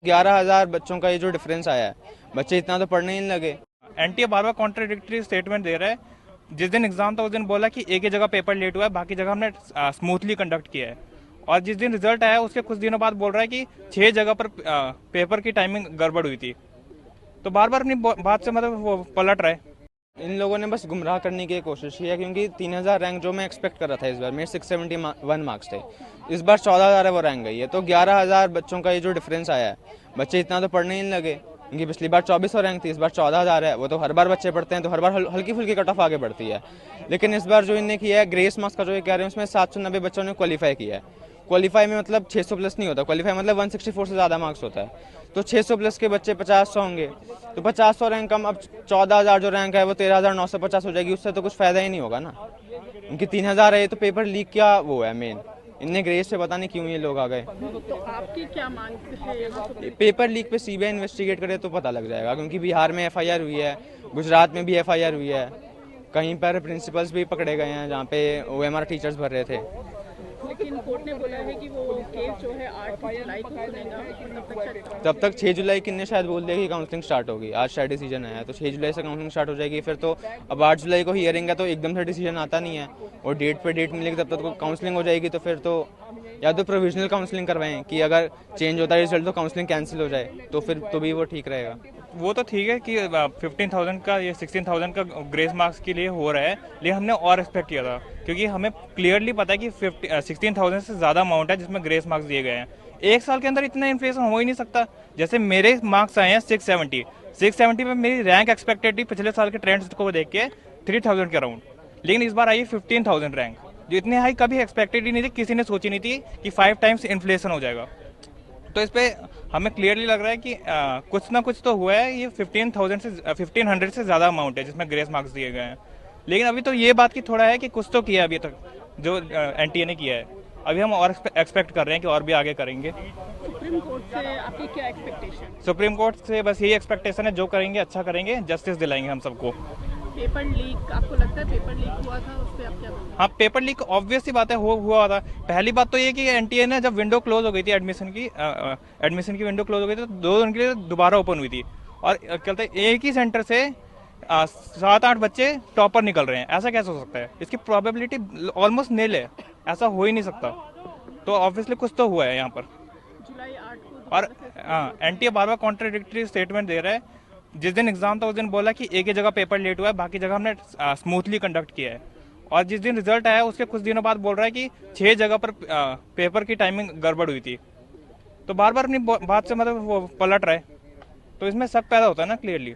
11,000 बच्चों का ये जो डिफरेंस आया है, बच्चे इतना तो पढ़ने ही नहीं लगे। एनटीए बार बार कॉन्ट्राडिक्टरी स्टेटमेंट दे रहा है। जिस दिन एग्जाम था उस दिन बोला कि एक ही जगह पेपर लेट हुआ है, बाकी जगह हमने स्मूथली कंडक्ट किया है। और जिस दिन रिजल्ट आया उसके कुछ दिनों बाद बोल रहा है कि 6 जगह पर पेपर की टाइमिंग गड़बड़ हुई थी। तो बार बार अपनी बात से मतलब वो पलट रहा है। इन लोगों ने बस गुमराह करने की कोशिश की है, क्योंकि 3,000 रैंक जो मैं एक्सपेक्ट कर रहा था, इस बार मेरे 671 मार्क्स थे, इस बार 14,000 है वो रैंक गई है। तो 11,000 बच्चों का ये जो डिफरेंस आया है, बच्चे इतना तो पढ़ने ही नहीं लगे। क्योंकि पिछली बार 2400 रैंक थी, इस बार 14,000 है। वो तो हर बार बच्चे पढ़ते हैं तो हर बार हल्की फुल्की कट ऑफ आगे बढ़ती है। लेकिन इस बार जो इन्हें किया है, ग्रेस मार्क्स का जो ये कह रहे हैं, उसमें 790 बच्चों ने क्वालिफाई किया है। क्वालिफाई में मतलब 600 प्लस नहीं होता, क्वालिफाई मतलब 164 से ज़्यादा मार्क्स होता है। तो 600 प्लस के बच्चे 50-100 होंगे, तो 50-100 रैंक कम, अब 14,000 जो रैंक है वो 13,950 हो जाएगी। उससे तो कुछ फ़ायदा ही नहीं होगा ना। उनकी 3,000 है, तो पेपर लीक क्या वो है मेन, इनने ग्रेस से पता नहीं क्यों ये लोग आ गए। तो आपकी क्या मांग है? पेपर लीक पे सीबीआई इन्वेस्टिगेट करे तो पता लग जाएगा, क्योंकि बिहार में एफआईआर हुई है, गुजरात में भी एफआईआर हुई है, कहीं पर प्रिंसिपल्स भी पकड़े गए हैं जहाँ पे ओएमआर टीचर्स भर रहे थे। लेकिन कोर्ट ने बोला है कि वो केस जो है 8 जुलाई को सुनेगा। तब तक 6 जुलाई किन्ने शायद बोल दिया कि काउंसलिंग स्टार्ट होगी। आज शायद डिसीजन आया है, तो 6 जुलाई से काउंसलिंग स्टार्ट हो जाएगी। फिर तो अब 8 जुलाई को हियरिंग है, तो एकदम से डिसीजन आता नहीं है, और डेट पे डेट मिलेगी तब तक काउंसलिंग हो जाएगी। तो फिर तो या तो प्रोविजनल काउंसलिंग करवाएं कि अगर चेंज होता है रिजल्ट तो काउंसलिंग कैंसिल हो जाए, तो फिर तो भी वो ठीक रहेगा। वो तो ठीक है कि 15,000 का या 16,000 का ग्रेस मार्क्स के लिए हो रहा है, लेकिन हमने और एक्सपेक्ट किया था, क्योंकि हमें क्लियरली पता है कि 16,000 से ज़्यादा अमाउंट है जिसमें ग्रेस मार्क्स दिए गए हैं। एक साल के अंदर इतना इन्फ्लेशन हो ही नहीं सकता। जैसे मेरे मार्क्स आए हैं 670 में मेरी रैंक एक्सपेक्टेड थी पिछले साल के ट्रेंड्स को देख के 3,000 के अराउंड, लेकिन इस बार आई है 15,000 रैंक, जो इतनी हाई कभी एक्सपेक्टेड ही नहीं थी, किसी ने सोची नहीं थी कि 5 टाइम्स इन्फ्लेशन हो जाएगा। तो इस पे हमें क्लियरली लग रहा है कि कुछ ना कुछ तो हुआ है। ये 1500 से ज़्यादा अमाउंट है जिसमें ग्रेस मार्क्स दिए गए हैं। लेकिन अभी तो ये बात की थोड़ा है कि कुछ तो किया अभी तक जो एनटीए ने किया है। अभी हम और एक्सपेक्ट कर रहे हैं कि और भी आगे करेंगे। सुप्रीम कोर्ट से आपकी क्या एक्सपेक्टेशन? सुप्रीम कोर्ट से बस यही एक्सपेक्टेशन है, जो करेंगे अच्छा करेंगे, जस्टिस दिलाएंगे हम सबको। पेपर लीक, आपको लगता है पेपर लीक हुआ था, उस पर आप क्या बोलेंगे? हाँ, पेपर लीक ऑब्वियस सी बात है हुआ था। पहली बात तो ये कि एनटीए ने जब विंडो क्लोज हो गई थी एडमिशन की विंडो क्लोज हो गई थी, तो 2 दिन के लिए दोबारा ओपन हुई थी, और कहते हैं एक ही सेंटर से 7-8 बच्चे टॉपर निकल रहे हैं। ऐसा कैसे हो सकता है? इसकी प्रोबेबिलिटी ऑलमोस्ट नील है, ऐसा हो ही नहीं सकता। तो ऑब्वियसली कुछ तो हुआ है यहाँ पर। जुलाई 8 को। और एनटीए बार बार कॉन्ट्राडिक्टरी स्टेटमेंट दे रहा है। जिस दिन एग्जाम था उस दिन बोला कि एक ही जगह पेपर लेट हुआ है, बाकी जगह हमने स्मूथली कंडक्ट किया है। और जिस दिन रिजल्ट आया उसके कुछ दिनों बाद बोल रहा है कि 6 जगह पर पेपर की टाइमिंग गड़बड़ हुई थी। तो बार बार अपनी बात से मतलब वो पलट रहा है। तो इसमें शक पैदा होता है ना क्लियरली।